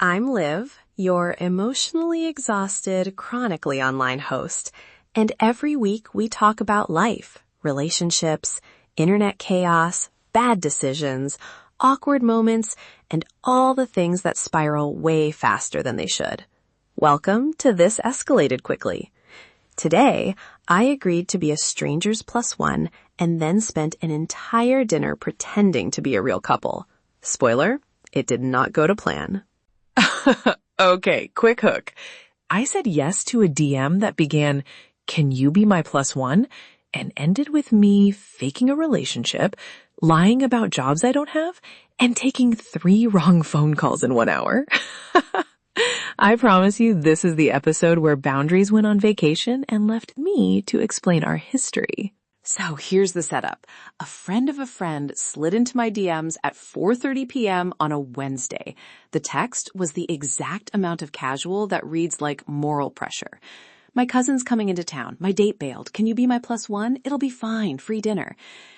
I'm Liv, your emotionally exhausted, chronically online host, and every week we talk about life, relationships, internet chaos, bad decisions, awkward moments, and all the things that spiral way faster than they should. Welcome to This Escalated Quickly. Today, I agreed to be a stranger's plus one and then spent an entire dinner pretending to be a real couple. Spoiler, it did not go to plan. Okay, quick hook. I said yes to a DM that began, "Can you be my plus one?" and ended with me faking a relationship, lying about jobs I don't have, and taking 3 wrong phone calls in 1 hour. I promise you this is the episode where boundaries went on vacation and left me to explain our history. So here's the setup. A friend of a friend slid into my DMs at 4:30 p.m. on a Wednesday. The text was the exact amount of casual that reads like moral pressure. "My cousin's coming into town. My date bailed. Can you be my plus one? It'll be fine. Free dinner."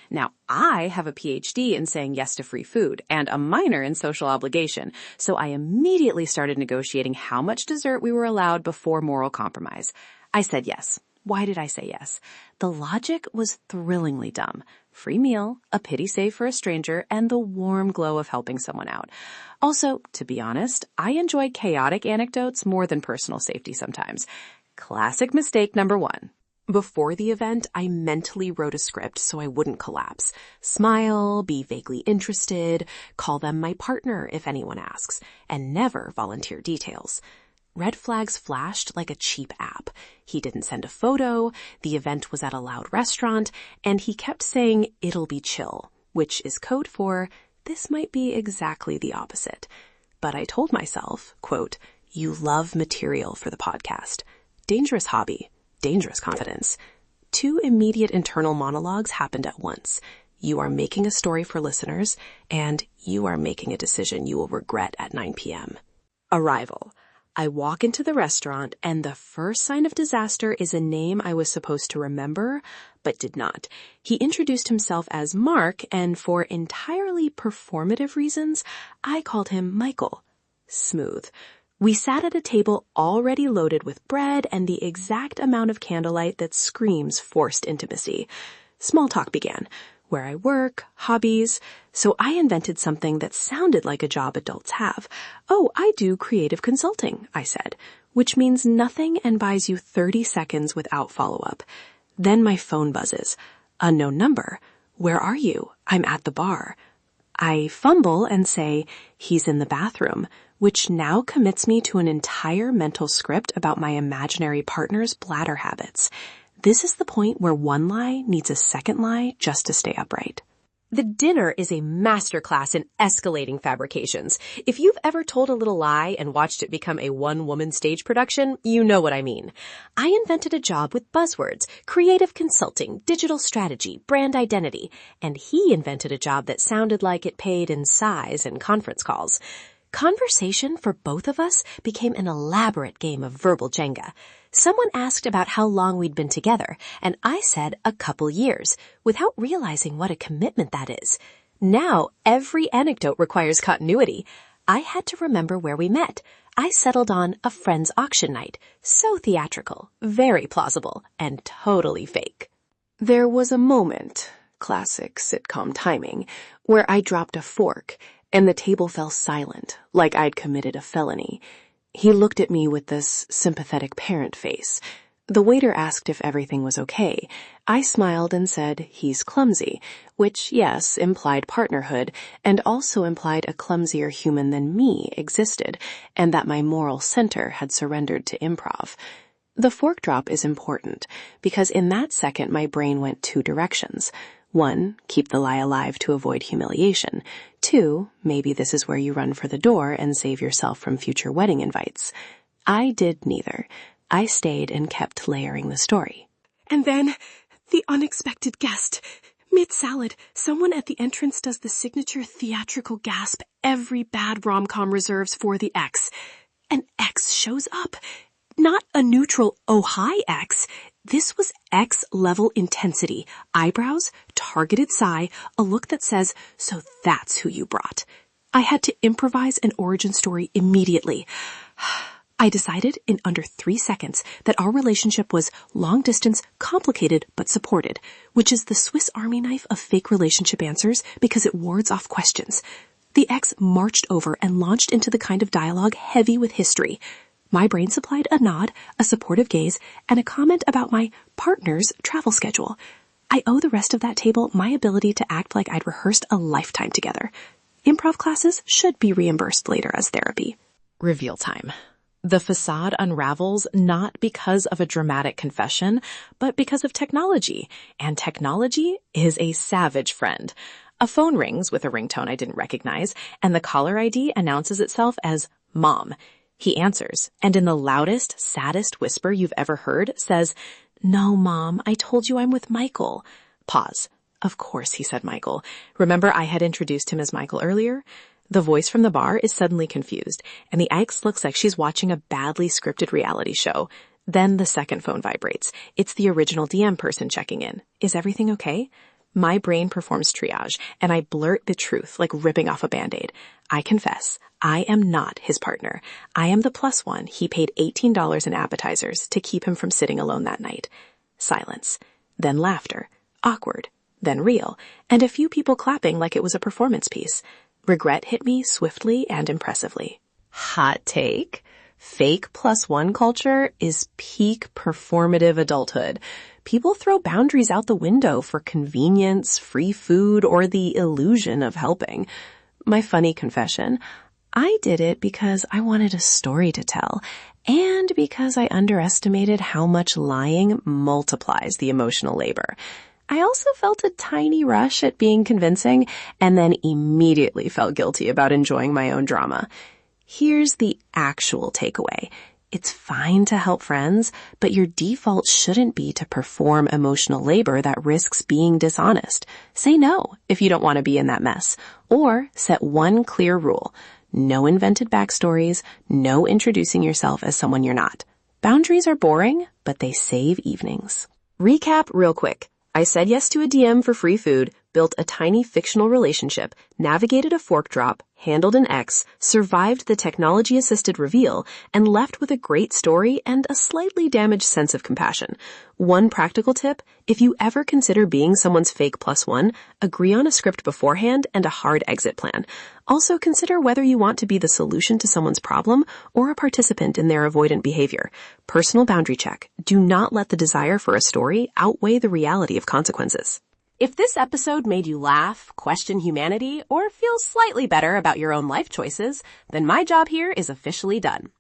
Now, I have a PhD in saying yes to free food and a minor in social obligation, so I immediately started negotiating how much dessert we were allowed before moral compromise. I said yes. Why did I say yes? The logic was thrillingly dumb. Free meal, a pity save for a stranger, and the warm glow of helping someone out. Also, to be honest, I enjoy chaotic anecdotes more than personal safety sometimes. Classic mistake number 1. Before the event, I mentally wrote a script so I wouldn't collapse. Smile, be vaguely interested, call them my partner if anyone asks, and never volunteer details. Red flags flashed like a cheap app. He didn't send a photo, the event was at a loud restaurant, and he kept saying it'll be chill, which is code for this might be exactly the opposite. But I told myself, quote, "You love material for the podcast. Dangerous hobby. Dangerous confidence." 2 immediate internal monologues happened at once. You are making a story for listeners, and you are making a decision you will regret at 9 p.m. Arrival. I walk into the restaurant, and the first sign of disaster is a name I was supposed to remember, but did not. He introduced himself as Mark, and for entirely performative reasons, I called him Michael. Smooth. We sat at a table already loaded with bread and the exact amount of candlelight that screams forced intimacy. Small talk began. Where I work, hobbies. So I invented something that sounded like a job adults have. "Oh, I do creative consulting," I said, which means nothing and buys you 30 seconds without follow-up. Then my phone buzzes. Unknown number. "Where are you?" "I'm at the bar." I fumble and say, "He's in the bathroom," which now commits me to an entire mental script about my imaginary partner's bladder habits. This is the point where one lie needs a second lie just to stay upright. The dinner is a masterclass in escalating fabrications. If you've ever told a little lie and watched it become a one-woman stage production, you know what I mean. I invented a job with buzzwords, creative consulting, digital strategy, brand identity, and he invented a job that sounded like it paid in size and conference calls. Conversation for both of us became an elaborate game of verbal Jenga. Someone asked about how long we'd been together, and I said a couple years, without realizing what a commitment that is. Now, every anecdote requires continuity. I had to remember where we met. I settled on a friend's auction night. So theatrical, very plausible, and totally fake. There was a moment, classic sitcom timing, where I dropped a fork, and the table fell silent, like I'd committed a felony. He looked at me with this sympathetic parent face. The waiter asked if everything was okay. I smiled and said, "He's clumsy," which, yes, implied partnerhood, and also implied a clumsier human than me existed, and that my moral center had surrendered to improv. The fork drop is important, because in that second my brain went 2 directions. 1, keep the lie alive to avoid humiliation. 2, maybe this is where you run for the door and save yourself from future wedding invites. I did neither. I stayed and kept layering the story. And then, the unexpected guest. Mid-salad, someone at the entrance does the signature theatrical gasp every bad rom-com reserves for the ex. An ex shows up. Not a neutral, "Oh, hi, ex." This was X-level intensity. Eyebrows, targeted sigh, a look that says, "So that's who you brought." I had to improvise an origin story immediately. I decided in under 3 seconds that our relationship was long distance, complicated, but supported, which is the Swiss Army knife of fake relationship answers because it wards off questions. The ex marched over and launched into the kind of dialogue heavy with history. My brain supplied a nod, a supportive gaze, and a comment about my partner's travel schedule. I owe the rest of that table my ability to act like I'd rehearsed a lifetime together. Improv classes should be reimbursed later as therapy. Reveal time. The facade unravels not because of a dramatic confession, but because of technology. And technology is a savage friend. A phone rings with a ringtone I didn't recognize, and the caller ID announces itself as Mom. He answers, and in the loudest, saddest whisper you've ever heard, says, "No, Mom, I told you I'm with Michael." Pause. Of course he said Michael. Remember I had introduced him as Michael earlier? The voice from the bar is suddenly confused, and the ex looks like she's watching a badly scripted reality show. Then the second phone vibrates. It's the original DM person checking in. Is everything okay? My brain performs triage, and I blurt the truth like ripping off a Band-Aid. I confess, I am not his partner. I am the +1 he paid $18 in appetizers to keep him from sitting alone that night. Silence. Then laughter. Awkward. Then real. And a few people clapping like it was a performance piece. Regret hit me swiftly and impressively. Hot take. Fake +1 culture is peak performative adulthood. People throw boundaries out the window for convenience, free food, or the illusion of helping. My funny confession, I did it because I wanted a story to tell, and because I underestimated how much lying multiplies the emotional labor. I also felt a tiny rush at being convincing, and then immediately felt guilty about enjoying my own drama. Here's the actual takeaway. It's fine to help friends, but your default shouldn't be to perform emotional labor that risks being dishonest. Say no if you don't want to be in that mess. Or set one clear rule. No invented backstories, no introducing yourself as someone you're not. Boundaries are boring, but they save evenings. Recap real quick. I said yes to a DM for free food, built a tiny fictional relationship, navigated a fork drop, handled an ex, survived the technology-assisted reveal, and left with a great story and a slightly damaged sense of compassion. One practical tip, if you ever consider being someone's fake +1, agree on a script beforehand and a hard exit plan. Also consider whether you want to be the solution to someone's problem or a participant in their avoidant behavior. Personal boundary check. Do not let the desire for a story outweigh the reality of consequences. If this episode made you laugh, question humanity, or feel slightly better about your own life choices, then my job here is officially done.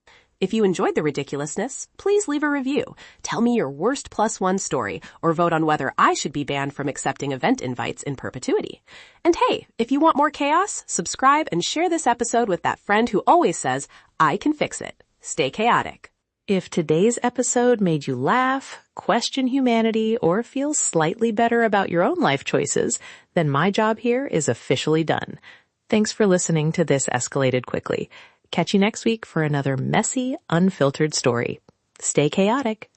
If you enjoyed the ridiculousness, please leave a review. Tell me your worst +1 story, or vote on whether I should be banned from accepting event invites in perpetuity. And hey, if you want more chaos, subscribe and share this episode with that friend who always says, "I can fix it." Stay chaotic. If today's episode made you laugh, question humanity, or feel slightly better about your own life choices, then my job here is officially done. Thanks for listening to This Escalated Quickly. Catch you next week for another messy, unfiltered story. Stay chaotic.